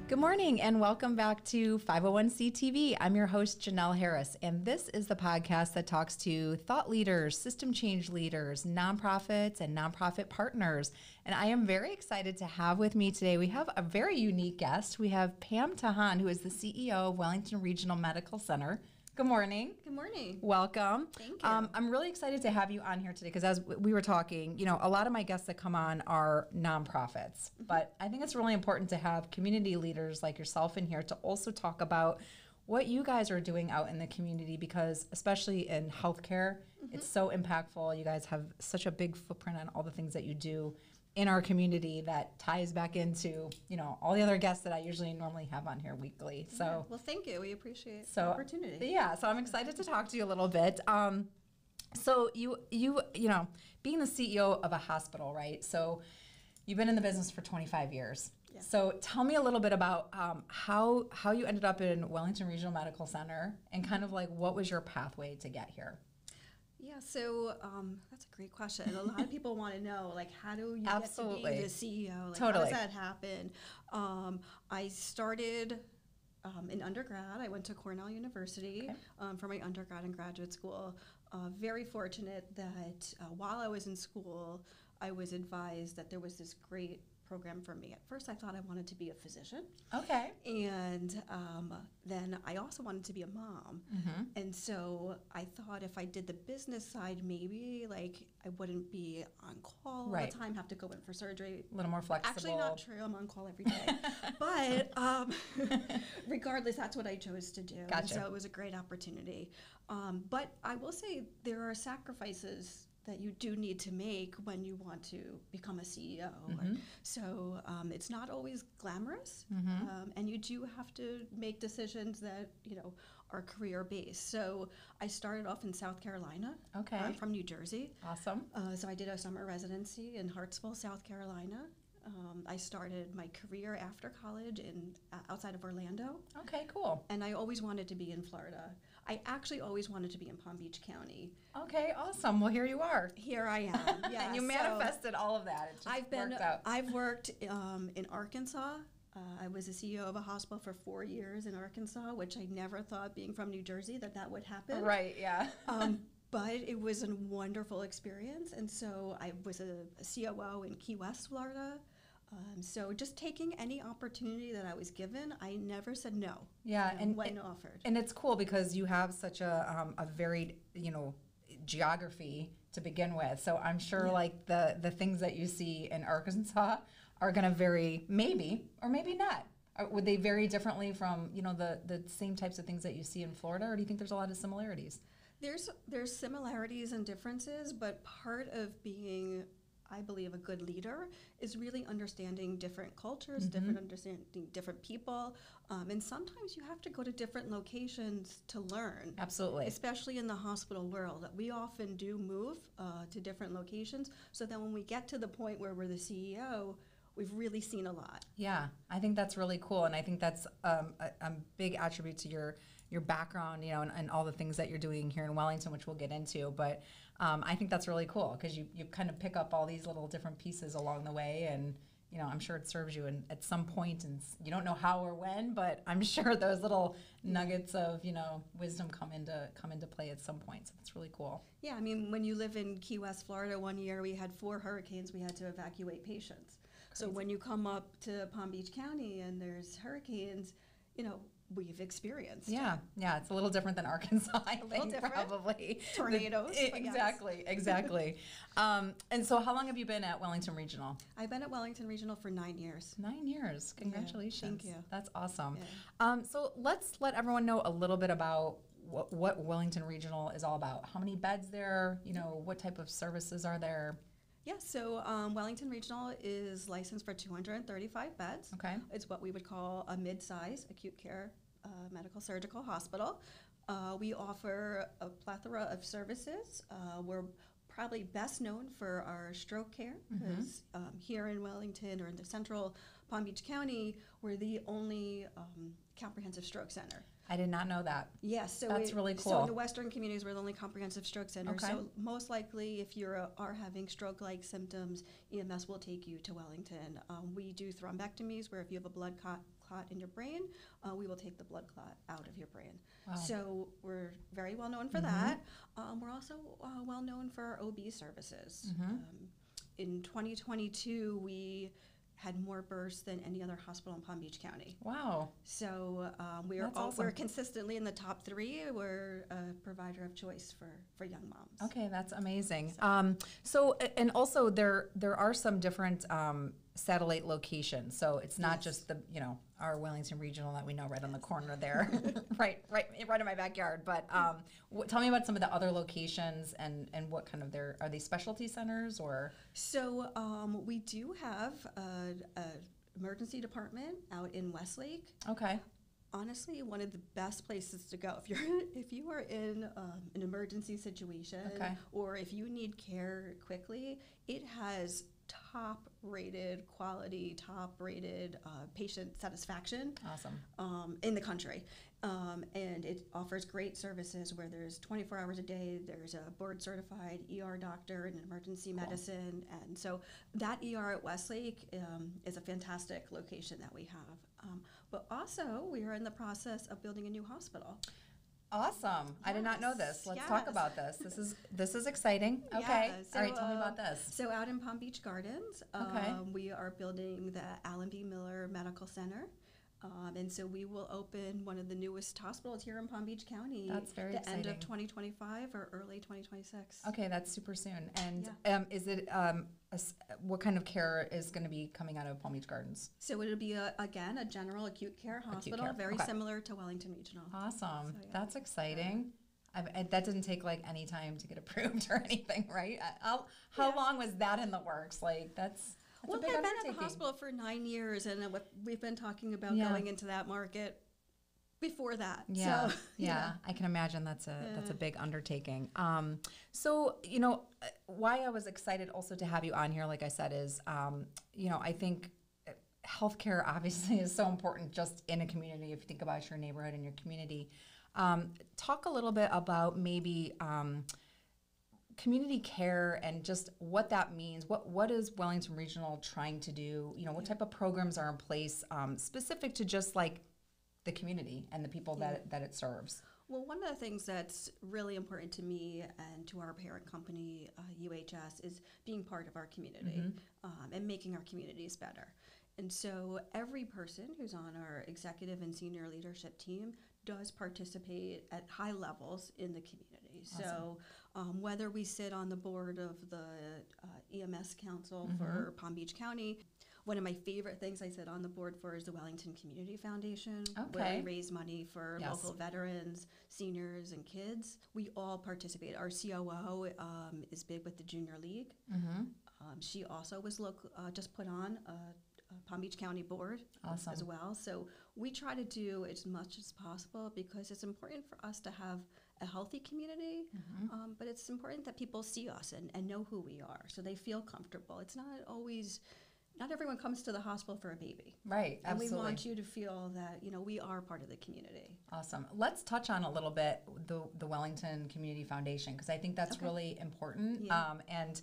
Good morning and welcome back to 501c TV. I'm your host, Janelle Harris, and this is the podcast that talks to thought leaders, system change leaders, nonprofits, and nonprofit partners. And I am very excited to have with me today, we have a very unique guest. We have Pam Tahan, who is the CEO of Wellington Regional Medical Center. Good morning. Good morning. Welcome. Thank you. I'm really excited to have you on here today because as we were talking, you know, a lot of my guests that come on are nonprofits, but I think it's really important to have community leaders like yourself in here to also talk about what you guys are doing out in the community because especially in healthcare, it's so impactful. You guys have such a big footprint on all the things that you do in our community that ties back into, you know, all the other guests that I usually normally have on here weekly. So, yeah. Well, thank you. We appreciate the opportunity. Yeah, so I'm excited to talk to you a little bit. So you know, being the CEO of a hospital, right? So you've been in the business for 25 years. Yeah. So tell me a little bit about how you ended up in Wellington Regional Medical Center and kind of like what was your pathway to get here? Yeah, so that's a great question. A lot of people want to know, like, how do you get to be the CEO? Like, Totally. How does that happen? I started in undergrad. I went to Cornell University for my undergrad and graduate school. Very fortunate that while I was in school, I was advised that there was this great program for me. At first, I thought I wanted to be a physician. Okay. And then I also wanted to be a mom. And so I thought if I did the business side, maybe like I wouldn't be on call all the time, have to go in for surgery. A little more flexible. Actually, not true. I'm on call every day. But regardless, that's what I chose to do. Gotcha. And so it was a great opportunity. But I will say there are sacrifices that you do need to make when you want to become a CEO. So it's not always glamorous, and you do have to make decisions that, you know, are career-based. So I started off in South Carolina. Okay. I'm from New Jersey. Awesome. So I did a summer residency in Hartsville, South Carolina. I started my career after college outside of Orlando. Okay, cool. And I always wanted to be in Florida. I actually always wanted to be in Palm Beach County. Okay, awesome. Well, here you are. Here I am. Yeah, and you manifested all of that. It just worked out. I've worked in Arkansas. I was a CEO of a hospital for 4 years in Arkansas, which I never thought, being from New Jersey, that would happen. Right, yeah. But it was a wonderful experience. And so I was a COO in Key West, Florida. So just taking any opportunity that I was given, I never said no. Yeah, and when offered. And it's cool because you have such a varied, you know, geography to begin with. So I'm sure like the things that you see in Arkansas are going to vary, maybe or maybe not. Would they vary differently from, you know, the same types of things that you see in Florida, or do you think there's a lot of similarities? There's similarities and differences, but part of being, I believe, a good leader is really understanding different cultures, understanding different people, and sometimes you have to go to different locations to learn. Absolutely. Especially in the hospital world. We often do move to different locations, so that when we get to the point where we're the CEO, we've really seen a lot. Yeah, I think that's really cool, and I think that's a big attribute to your background, you know, and all the things that you're doing here in Wellington, which we'll get into. But I think that's really cool because you kind of pick up all these little different pieces along the way, and you know, I'm sure it serves you at some point, and you don't know how or when, but I'm sure those little nuggets of, you know, wisdom come into play at some point. So that's really cool. Yeah, I mean, when you live in Key West, Florida, one year we had 4 hurricanes. We had to evacuate patients. Crazy. So when you come up to Palm Beach County and there's hurricanes, you know, we've experienced. Yeah, it's a little different than Arkansas, I think, probably. Tornadoes. Exactly. And so how long have you been at Wellington Regional? I've been at Wellington Regional for 9 years. 9 years. Congratulations. Yeah, thank you. That's awesome. Yeah. So let's let everyone know a little bit about what Wellington Regional is all about. How many beds there? You know, what type of services are there? Yeah, so Wellington Regional is licensed for 235 beds. Okay. It's what we would call a mid-size acute care medical surgical hospital. We offer a plethora of services. We're probably best known for our stroke care because here in Wellington or in the central Palm Beach County, we're the only comprehensive stroke center. I did not know that. Yes, so that's really cool. So in the Western communities, we're the only comprehensive stroke center. Okay. So most likely, if you are having stroke-like symptoms, EMS will take you to Wellington. We do thrombectomies, where if you have a blood clot clot in your brain, we will take the blood clot out of your brain. Wow. So we're very well known for that. We're also well known for our OB services. In 2022, we had more births than any other hospital in Palm Beach County. Wow. So That's awesome. we're consistently in the top 3. We're a provider of choice for young moms. Okay, that's amazing. So and also there are some different satellite locations. So it's not just the, our Wellington Regional that we know right on the corner there, right in my backyard. But tell me about some of the other locations and what kind of are they specialty centers or? So we do have a emergency department out in Westlake. Okay. Honestly, one of the best places to go if you are in an emergency situation, or if you need care quickly, it has top-rated quality, top-rated patient satisfaction. Awesome. In the country. And it offers great services where there's 24 hours a day, there's a board-certified ER doctor in emergency medicine. And so that ER at Westlake is a fantastic location that we have. But also, we are in the process of building a new hospital. Awesome. Yes. I did not know this. Let's talk about this. This is exciting. Okay. Yeah, so, all right, tell me about this. So out in Palm Beach Gardens, we are building the Allen B. Miller Medical Center. And so we will open one of the newest hospitals here in Palm Beach County. That's very exciting. The end of 2025 or early 2026. Okay, that's super soon. And is it what kind of care is going to be coming out of Palm Beach Gardens? So it'll be again a general acute care hospital, very similar to Wellington Regional. Awesome, so, that's exciting. That didn't take like any time to get approved or anything, right? How long was that in the works? Like that's well, I've been at the hospital for 9 years, and we've been talking about going into that market before that. Yeah, so, yeah, I can imagine that's a big undertaking. So why I was excited also to have you on here, like I said, is I think healthcare obviously is so important just in a community. If you think about your neighborhood and your community, talk a little bit about maybe. Community care and just what that means. What is Wellington Regional trying to do? What type of programs are in place specific to just like the community and the people that it serves? Well, one of the things that's really important to me and to our parent company, UHS, is being part of our community and making our communities better. And so every person who's on our executive and senior leadership team does participate at high levels in the community. Awesome. So whether we sit on the board of the EMS Council for Palm Beach County, one of my favorite things I sit on the board for is the Wellington Community Foundation, where we raise money for local veterans, seniors, and kids. We all participate. Our COO is big with the Junior League. She also was just put on a Palm Beach County board as well. So we try to do as much as possible because it's important for us to have a healthy community, but it's important that people see us and know who we are so they feel comfortable. It's not everyone comes to the hospital for a baby. Right, and absolutely. we want you to feel that, we are part of the community. Awesome. Let's touch on a little bit the Wellington Community Foundation because I think that's really important. Yeah. And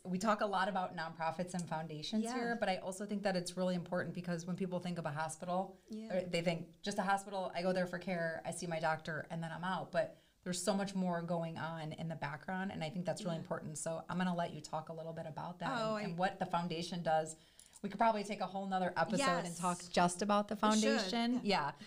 we talk a lot about nonprofits and foundations here, but I also think that it's really important because when people think of a hospital, they think just a hospital, I go there for care, I see my doctor, and then I'm out. But there's so much more going on in the background, and I think that's really important. So I'm going to let you talk a little bit about that and what the foundation does. We could probably take a whole nother episode and talk just about the foundation.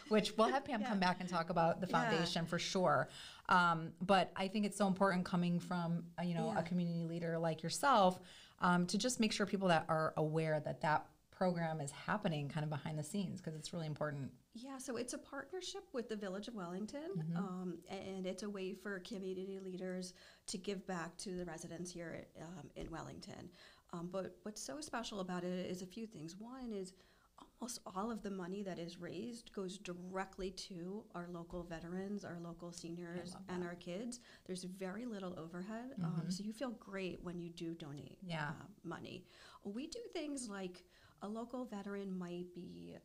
Which we'll have Pam come back and talk about the foundation for sure. But I think it's so important coming from a community leader like yourself to just make sure people that are aware that program is happening kind of behind the scenes because it's really important. Yeah, so it's a partnership with the Village of Wellington, and it's a way for community leaders to give back to the residents here in Wellington. But what's so special about it is a few things. One is almost all of the money that is raised goes directly to our local veterans, our local seniors, and our kids. There's very little overhead, so you feel great when you do donate money. We do things like a local veteran might be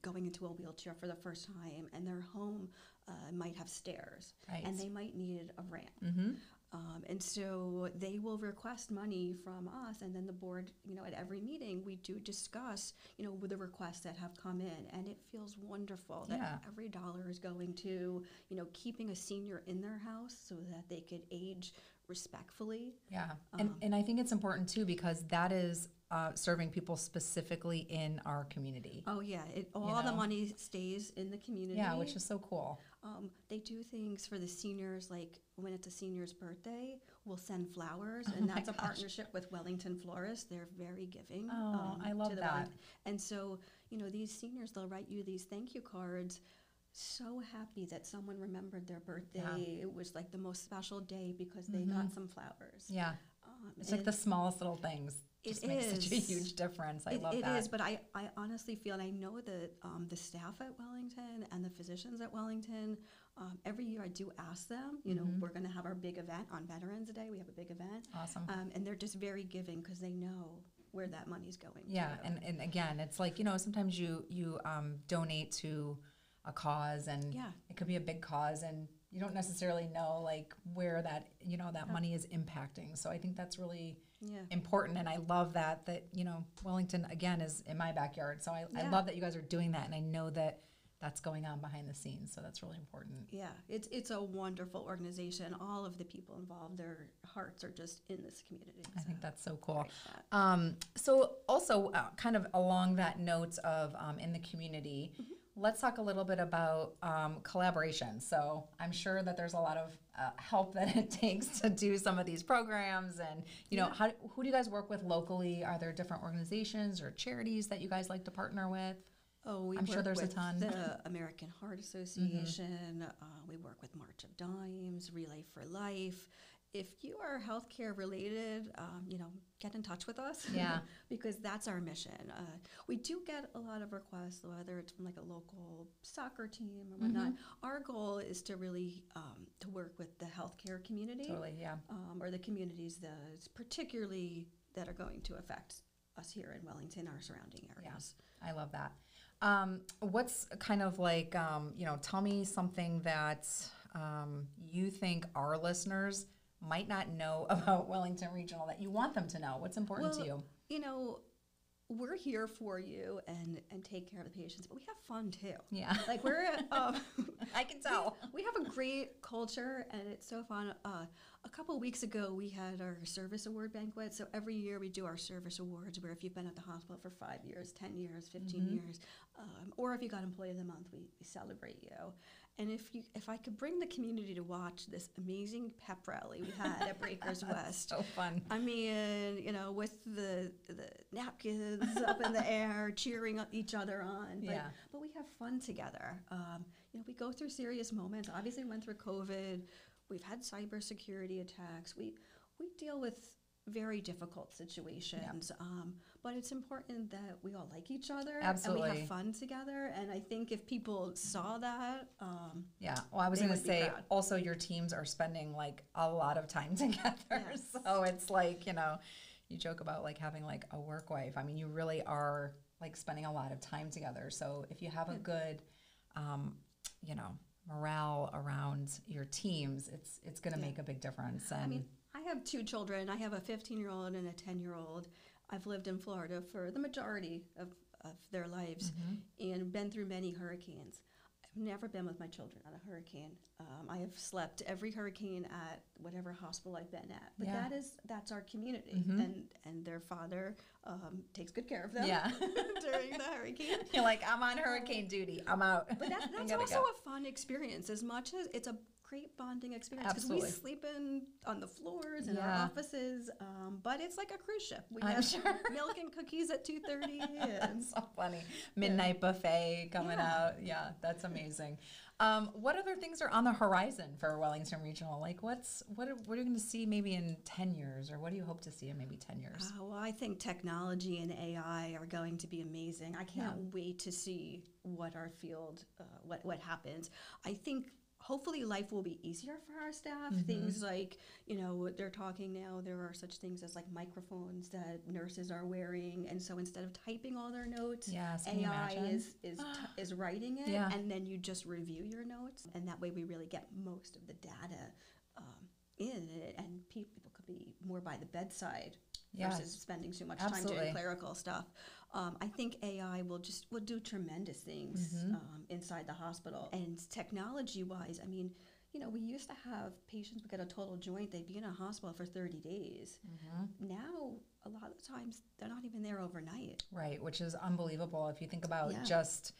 going into a wheelchair for the first time, and their home might have stairs, and they might need a ramp. And so they will request money from us, and then the board, at every meeting, we do discuss, with the requests that have come in, and it feels wonderful that every dollar is going to, keeping a senior in their house so that they could age respectfully. Yeah, and I think it's important too because that is serving people specifically in our community. Oh yeah, all the money stays in the community. Yeah, which is so cool. They do things for the seniors, like when it's a senior's birthday, we'll send flowers, and that's a partnership with Wellington Florists. They're very giving. I love that. And so, these seniors, they'll write you these thank you cards. So happy that someone remembered their birthday. Yeah. It was like the most special day because they got some flowers. Yeah. It's like the smallest little things. It makes such a huge difference. I love that. It is, but I honestly feel, and I know that the staff at Wellington and the physicians at Wellington, every year I do ask them, we're going to have our big event on Veterans Day. We have a big event. Awesome. And they're just very giving because they know where that money's going. Yeah, and again, it's like, sometimes you donate to a cause, and it could be a big cause, and you don't necessarily know like where that that money is impacting. So I think that's really important, and I love that Wellington again is in my backyard. So I love that you guys are doing that, and I know that that's going on behind the scenes. So that's really important. Yeah, it's a wonderful organization. All of the people involved, their hearts are just in this community. I think that's so cool. So also kind of along that note of in the community. Let's talk a little bit about collaboration. So I'm sure that there's a lot of help that it takes to do some of these programs. And, who do you guys work with locally? Are there different organizations or charities that you guys like to partner with? Oh, I'm sure there's a ton. The American Heart Association. We work with March of Dimes, Relay for Life. If you are healthcare related, get in touch with us. Yeah. Because that's our mission. We do get a lot of requests, whether it's from like a local soccer team or whatnot. Our goal is to really to work with the healthcare community. Totally, yeah. Or the communities particularly that are going to affect us here in Wellington, our surrounding areas. Yeah, I love that. What's kind of like, tell me something that you think our listeners might not know about Wellington Regional that you want them to know. What's important to you? We're here for you and take care of the patients, but we have fun too. Yeah. Like we're I can tell. We have a great culture, and it's so fun. A couple of weeks ago, we had our service award banquet. So every year we do our service awards, where if you've been at the hospital for 5 years, 10 years, 15 years, or if you got Employee of the Month, we celebrate you. And if I could bring the community to watch this amazing pep rally we had at Breakers West. So fun. I mean, with the napkins up in the air, cheering each other on. But we have fun together. We go through serious moments. Obviously, we went through COVID. We've had cybersecurity attacks. We deal with very difficult situations, but it's important that we all like each other. Absolutely. And we have fun together. And I think if people saw that, well, I was going to say also your teams are spending like a lot of time together. Yes. So it's like, you joke about like having like a work wife. I mean, you really are like spending a lot of time together. So if you have a good, morale around your teams, it's going to make a big difference. And I mean, I have 2 children. I have a 15-year-old and a 10-year-old. I've lived in Florida for the majority of their lives and been through many hurricanes. I've never been with my children on a hurricane. I have slept every hurricane at whatever hospital I've been at. But that's our community. And their father takes good care of them during the hurricane. You're like, I'm on hurricane duty. I'm out. But that's also a fun experience, as much as it's a great bonding experience, because we sleep on the floors in our offices, but it's like a cruise ship. We have milk and cookies at 2:30. That's so funny. Midnight buffet coming out. Yeah, that's amazing. What other things are on the horizon for Wellington Regional? Like what are you going to see maybe in 10 years, or what do you hope to see in maybe 10 years? Well, I think technology and AI are going to be amazing. I can't wait to see what our field, what happens. I think hopefully life will be easier for our staff. Things like, they're talking now, there are such things as like microphones that nurses are wearing. And so instead of typing all their notes, AI is writing it. And then you just review your notes. And that way we really get most of the data, in it, and people could be more by the bedside Yes. versus spending so much Absolutely. time doing clerical stuff. I think AI will do tremendous things inside the hospital. And technology-wise, I mean, we used to have patients would get a total joint, they'd be in a hospital for 30 days. Now, a lot of times, they're not even there overnight. Right, which is unbelievable if you think about Yeah. just.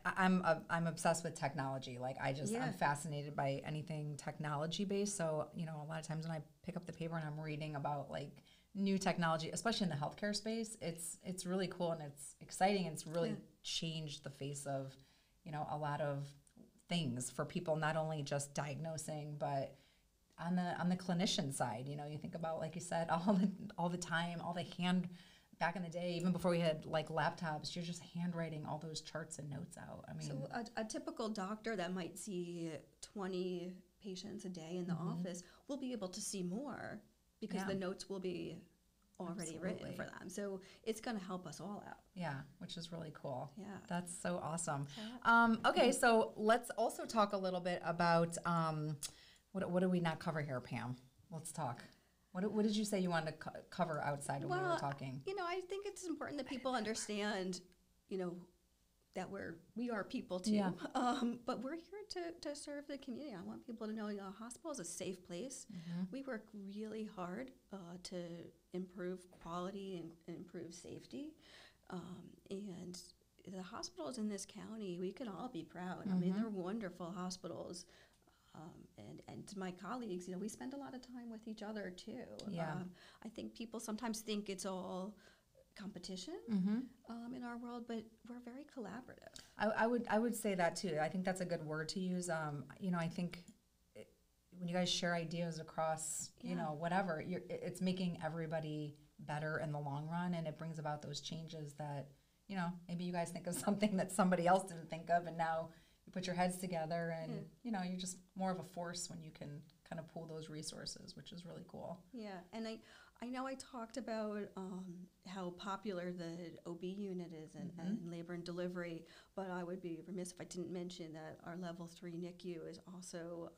I'm obsessed with technology. Like Yeah. I'm fascinated by anything technology based. So a lot of times when I pick up the paper and I'm reading about like new technology, especially in the healthcare space, it's really cool and it's exciting. And it's really changed the face of a lot of things for people, not only just diagnosing, but on the clinician side. You think about, like you said, all the time, all the hand. Back in the day, even before we had like laptops, you're just handwriting all those charts and notes out. I mean, so a typical doctor that might see 20 patients a day in the office will be able to see more because the notes will be already written for them. So it's going to help us all out. Yeah, which is really cool. Yeah. That's so awesome. Okay, so let's also talk a little bit about what did we not cover here, Pam? Let's talk. What did you say you wanted to cover outside of when we were talking? I think it's important that people understand, that we are people too. Yeah. But we're here to serve the community. I want people to know, a hospital is a safe place. We work really hard to improve quality and improve safety. And the hospitals in this county, we can all be proud. I mean, they're wonderful hospitals. And to my colleagues, we spend a lot of time with each other too. Yeah. I think people sometimes think it's all competition in our world, but we're very collaborative. I would say that too. I think that's a good word to use. I think when you guys share ideas across, whatever, it's making everybody better in the long run, and it brings about those changes that, maybe you guys think of something that somebody else didn't think of, and now you put your heads together, and you're just more of a force when you can kind of pool those resources, which is really cool. Yeah, and I know I talked about how popular the OB unit is and labor and delivery, but I would be remiss if I didn't mention that our level 3 NICU is also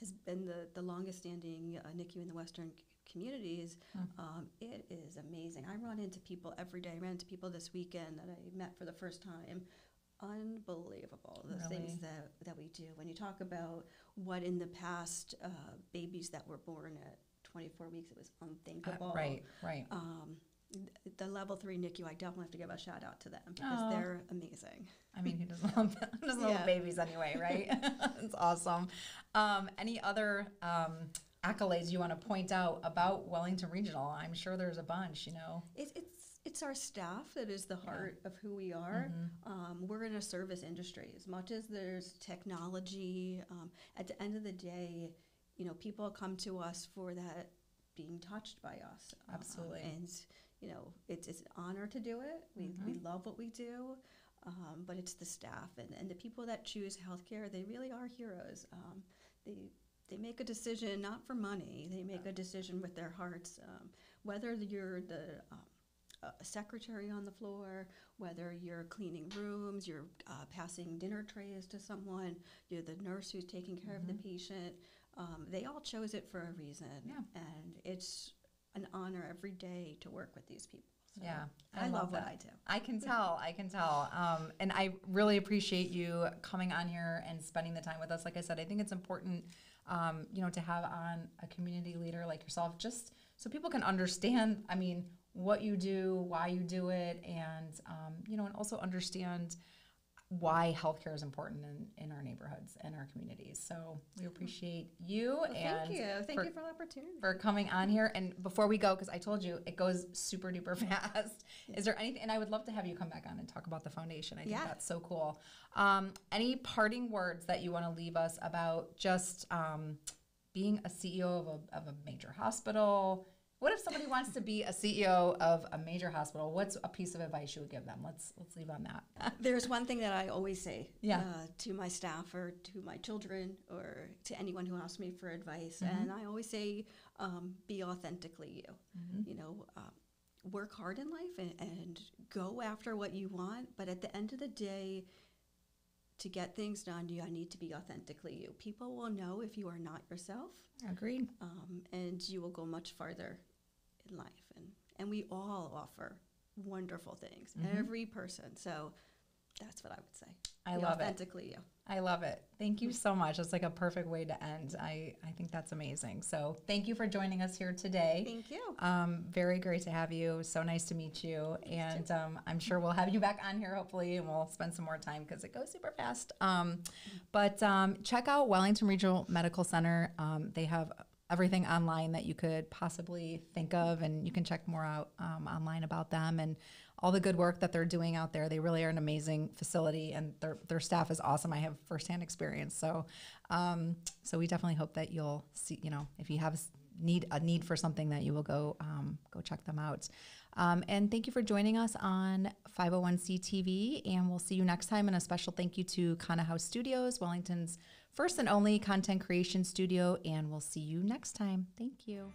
has been the longest standing NICU in the Western communities. It is amazing. I run into people every day. I ran into people this weekend that I met for the first time. Unbelievable, the things that we do. When you talk about what in the past, babies that were born at 24 weeks, it was unthinkable. Right. The level 3 NICU, I definitely have to give a shout out to them because they're amazing. I mean, who doesn't love babies anyway, right? It's awesome. Any other accolades you want to point out about Wellington Regional? I'm sure there's a bunch, It's our staff that is the heart of who we are. We're in a service industry. As much as there's technology, at the end of the day, people come to us for that being touched by us. Absolutely. And, it's an honor to do it. We love what we do, but it's the staff and the people that choose healthcare. They really are heroes. They make a decision not for money. They make a decision with their hearts. Whether you're the secretary on the floor, whether you're cleaning rooms, you're passing dinner trays to someone, you're the nurse who's taking care of the patient, they all chose it for a reason. Yeah. And it's an honor every day to work with these people. So yeah, I love what I do. I can tell. And I really appreciate you coming on here and spending the time with us. Like I said, I think it's important, to have on a community leader like yourself, just so people can understand, what you do, why you do it, and, and also understand why healthcare is important in our neighborhoods and our communities. So we appreciate you. Well, thank you. Thank you for the opportunity. For coming on here. And before we go, because I told you it goes super duper fast, is there anything, and I would love to have you come back on and talk about the foundation. I think that's so cool. Any parting words that you want to leave us about just being a CEO of a major hospital? What if somebody wants to be a CEO of a major hospital? What's a piece of advice you would give them? Let's leave on that. There's one thing that I always say to my staff or to my children or to anyone who asks me for advice. And I always say, be authentically you. Work hard in life and go after what you want. But at the end of the day, to get things done, you need to be authentically you. People will know if you are not yourself. Agreed. And you will go much farther in life. And we all offer wonderful things, every person. So that's what I would say. I Be love authentically you. I love it. Thank you so much. That's like a perfect way to end. I think that's amazing. So thank you for joining us here today. Thank you. Very great to have you. So nice to meet you. And I'm sure we'll have you back on here hopefully, and we'll spend some more time because it goes super fast. But check out Wellington Regional Medical Center. They have everything online that you could possibly think of, and you can check more out online about them and all the good work that they're doing out there. They really are an amazing facility, and their staff is awesome. I have firsthand experience. So we definitely hope that you'll see, if you have a need for something, that you will go check them out. And thank you for joining us on 501c TV, and we'll see you next time. And a special thank you to Kana House Studios, Wellington's first and only content creation studio, and we'll see you next time. Thank you.